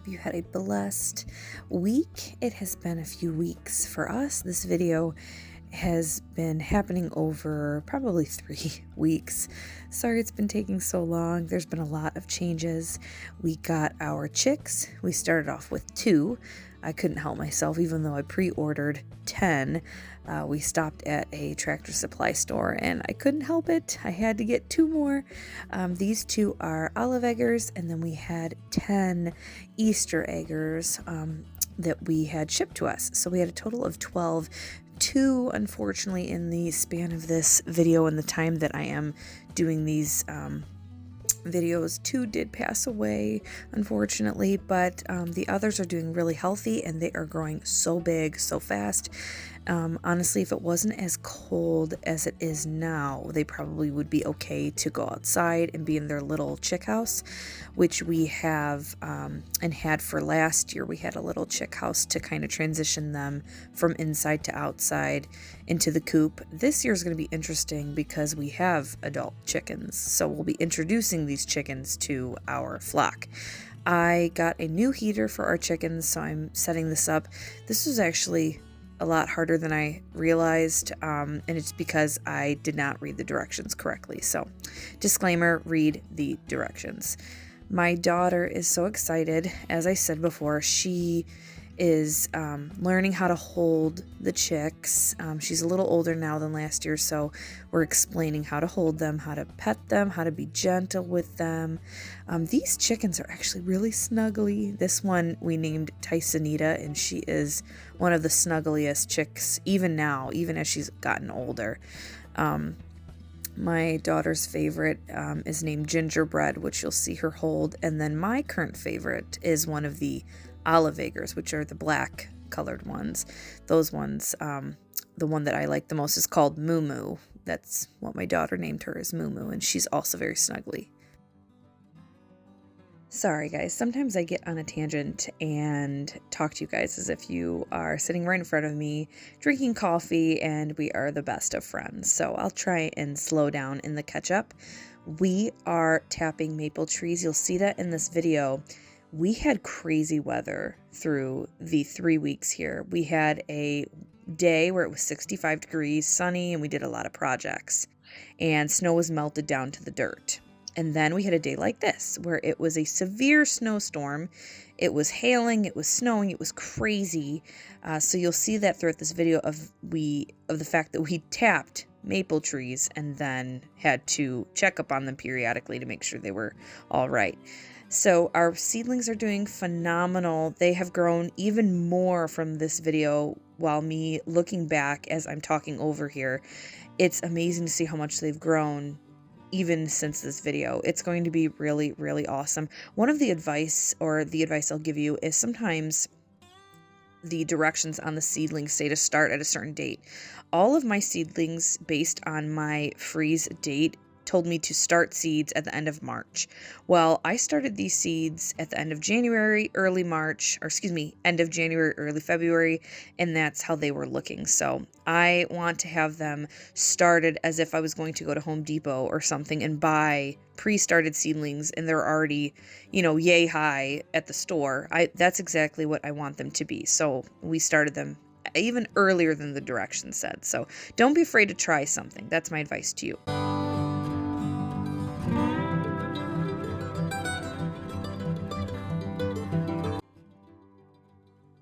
hope you had a blessed week. It has been a few weeks for us. This video has been happening over probably 3 weeks. Sorry it's been taking so long. There's been a lot of changes. We got our chicks. We started off with 2. I couldn't help myself, even though I pre-ordered 10. We stopped at a Tractor Supply store and I couldn't help it. I had to get 2 more. These 2 are olive eggers, and then we had 10 Easter eggers that we had shipped to us. So we had a total of 12. 2, unfortunately, in the span of this video and the time that I am doing these videos, 2 did pass away, unfortunately, but the others are doing really healthy and they are growing so big so fast. Honestly, if it wasn't as cold as it is now, they probably would be okay to go outside and be in their little chick house, which we have and had for last year. We had a little chick house to kind of transition them from inside to outside into the coop. This year is going to be interesting because we have adult chickens, so we'll be introducing these chickens to our flock. I got a new heater for our chickens, so I'm setting this up. This was actually a lot harder than I realized, and it's because I did not read the directions correctly. So, disclaimer, read the directions. My daughter is so excited. As I said before, she is learning how to hold the chicks. She's a little older now than last year, so we're explaining how to hold them, how to pet them, how to be gentle with them. These chickens are actually really snuggly. This one we named Tysonita, and she is one of the snuggliest chicks even now, even as she's gotten older. My daughter's favorite is named Gingerbread, which you'll see her hold, and then my current favorite is one of the olive eggers, which are the black colored ones. Those ones, the one that I like the most is called Moo Moo. That's what my daughter named her, is Moo Moo, and she's also very snuggly. Sorry guys, sometimes I get on a tangent and talk to you guys as if you are sitting right in front of me drinking coffee and we are the best of friends. So I'll try and slow down in the catch up. We are tapping maple trees. You'll see that in this video. We had crazy weather through the 3 weeks here. We had a day where it was 65 degrees, sunny, and we did a lot of projects. And snow was melted down to the dirt. And then we had a day like this, where it was a severe snowstorm. It was hailing, it was snowing, it was crazy. So you'll see that throughout this video of the fact that we tapped maple trees and then had to check up on them periodically to make sure they were all right. So our seedlings are doing phenomenal. They have grown even more from this video while me looking back as I'm talking over here. It's amazing to see how much they've grown even since this video. It's going to be really, really awesome. One of the advice I'll give you is sometimes the directions on the seedlings say to start at a certain date. All of my seedlings, based on my freeze date, told me to start seeds at the end of March. Well, I started these seeds at the end of January, end of January, early February, and that's how they were looking. So I want to have them started as if I was going to go to Home Depot or something and buy pre-started seedlings, and they're already, yay high at the store. That's exactly what I want them to be. So we started them even earlier than the directions said. So don't be afraid to try something. That's my advice to you.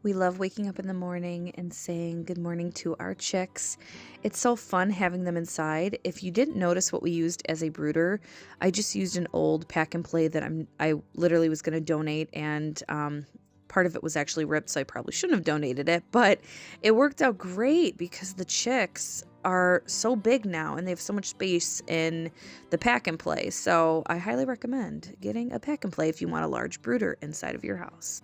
We love waking up in the morning and saying good morning to our chicks. It's so fun having them inside. If you didn't notice what we used as a brooder, I just used an old pack and play that I literally was going to donate, and part of it was actually ripped, so I probably shouldn't have donated it, but it worked out great because the chicks are so big now and they have so much space in the pack and play. So I highly recommend getting a pack and play if you want a large brooder inside of your house.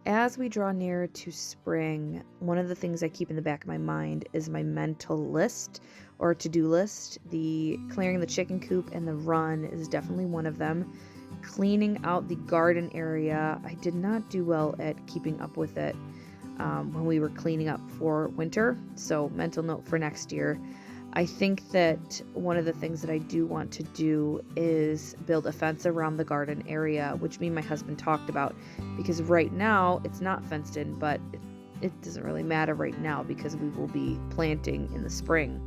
As we draw near to spring, one of the things I keep in the back of my mind is my mental list or to-do list. The clearing the chicken coop and the run is definitely one of them. Cleaning out the garden area, I did not do well at keeping up with it when we were cleaning up for winter. So mental note for next year. I think that one of the things that I do want to do is build a fence around the garden area, which me and my husband talked about, because right now it's not fenced in, but it doesn't really matter right now because we will be planting in the spring.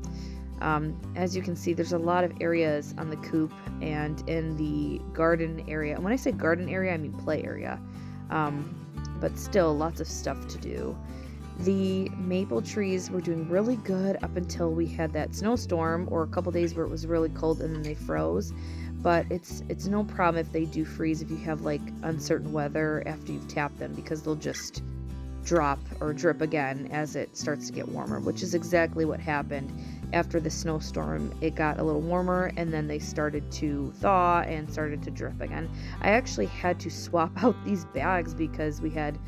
As you can see, there's a lot of areas on the coop and in the garden area. And when I say garden area, I mean play area. But still lots of stuff to do. The maple trees were doing really good up until we had that snowstorm, or a couple days where it was really cold and then they froze. But it's no problem if they do freeze if you have like uncertain weather after you've tapped them, because they'll just drop or drip again as it starts to get warmer, which is exactly what happened after the snowstorm. It got a little warmer and then they started to thaw and started to drip again. I actually had to swap out these bags because we had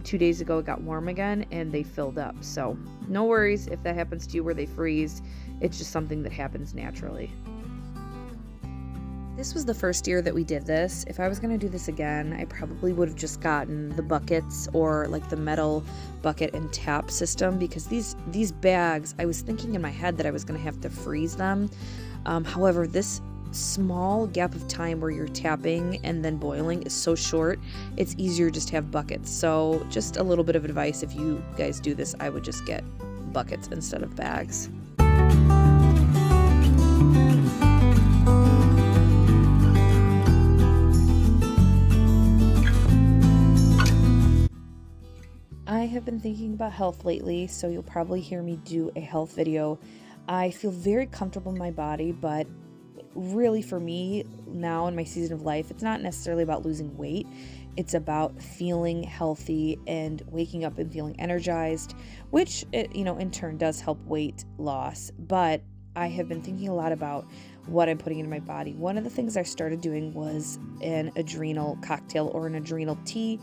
2 days ago it got warm again and they filled up. So no worries if that happens to you where they freeze. It's just something that happens naturally. This was the first year that we did this. If I was going to do this again, I probably would have just gotten the buckets or like the metal bucket and tap system, because these bags, I was thinking in my head that I was going to have to freeze them. However, this small gap of time where you're tapping and then boiling is so short, it's easier just to have buckets. So just a little bit of advice, if you guys do this, I would just get buckets instead of bags. I have been thinking about health lately, so you'll probably hear me do a health video. I feel very comfortable in my body, but really for me now in my season of life, it's not necessarily about losing weight. It's about feeling healthy and waking up and feeling energized, which in turn does help weight loss. But I have been thinking a lot about what I'm putting into my body. One of the things I started doing was an adrenal cocktail or an adrenal tea.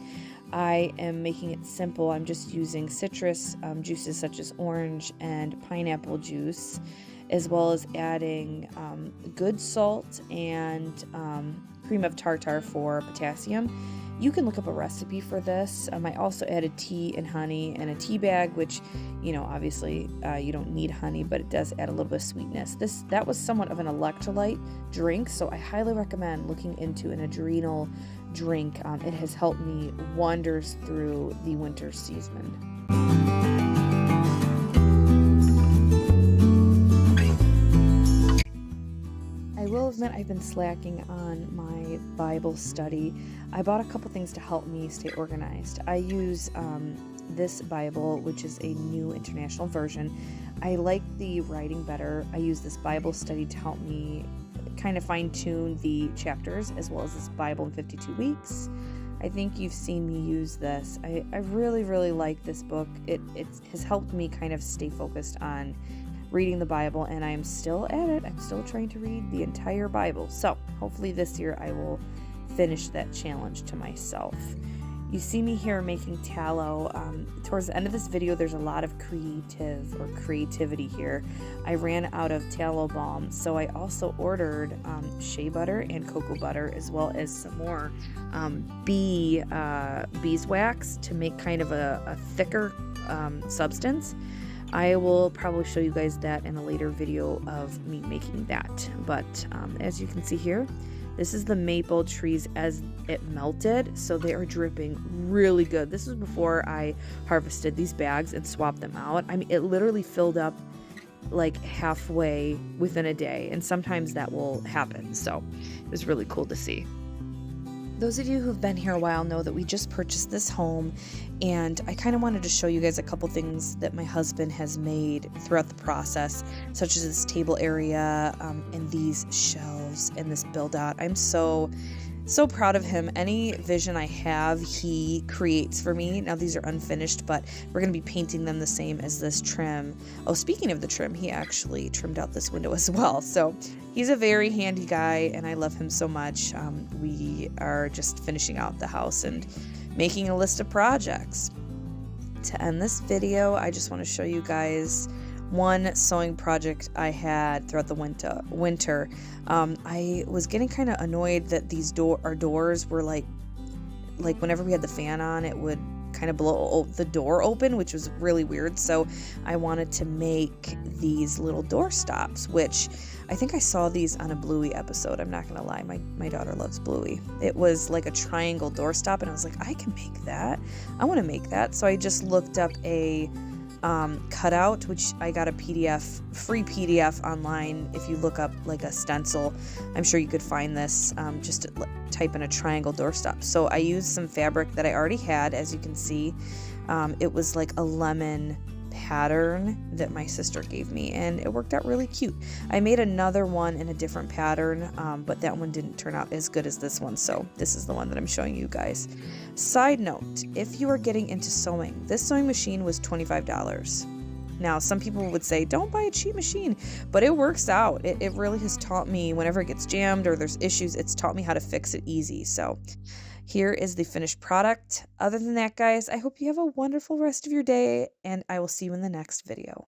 I am making it simple. I'm just using citrus juices such as orange and pineapple juice, as well as adding good salt and cream of tartar for potassium. You can look up a recipe for this. I also added tea and honey and a tea bag, which, obviously you don't need honey, but it does add a little bit of sweetness. That was somewhat of an electrolyte drink, so I highly recommend looking into an adrenal drink. It has helped me wonders through the winter season. I will admit I've been slacking on my Bible study. I bought a couple things to help me stay organized. I use this Bible, which is a New International Version. I like the writing better. I use this Bible study to help me kind of fine-tune the chapters, as well as this Bible in 52 weeks. I think you've seen me use this. I really, really like this book. It has helped me kind of stay focused on reading the Bible, and I'm still at it. I'm still trying to read the entire Bible. So hopefully this year I will finish that challenge to myself. You see me here making tallow. Towards the end of this video, there's a lot of creativity here. I ran out of tallow balm, so I also ordered shea butter and cocoa butter, as well as some more beeswax to make kind of a thicker substance. I will probably show you guys that in a later video of me making that. But as you can see here, this is the maple trees as it melted, so they are dripping really good. This was before I harvested these bags and swapped them out. I mean, it literally filled up like halfway within a day, and sometimes that will happen, so it was really cool to see. Those of you who have been here a while know that we just purchased this home, and I kind of wanted to show you guys a couple things that my husband has made throughout the process, such as this table area and these shelves and this build out. I'm so proud of him. Any vision I have, he creates for me. Now these are unfinished, but we're going to be painting them the same as this trim. Oh, speaking of the trim, he actually trimmed out this window as well. So he's a very handy guy, and I love him so much. We are just finishing out the house and making a list of projects. To end this video, I just want to show you guys one sewing project I had throughout the winter. I was getting kind of annoyed that these our doors were like whenever we had the fan on, it would kind kind of blow the door open, which was really weird. So I wanted to make these little door stops, which I think I saw these on a Bluey episode. I'm not gonna lie, my daughter loves Bluey. It was like a triangle doorstop, and I was like, I can make that. I want to make that. So I just looked up a cutout, which I got a free PDF online. If you look up like a stencil, I'm sure you could find this. Just to type in a triangle doorstop. So I used some fabric that I already had, as you can see. It was like a lemon pattern that my sister gave me, and it worked out really cute. I made another one in a different pattern, but that one didn't turn out as good as this one, so this is the one that I'm showing you guys. Side note, if you are getting into sewing, this sewing machine was $25. Now, some people would say, don't buy a cheap machine, but it works out. It really has taught me, whenever it gets jammed or there's issues, it's taught me how to fix it easy. So here is the finished product. Other than that, guys, I hope you have a wonderful rest of your day, and I will see you in the next video.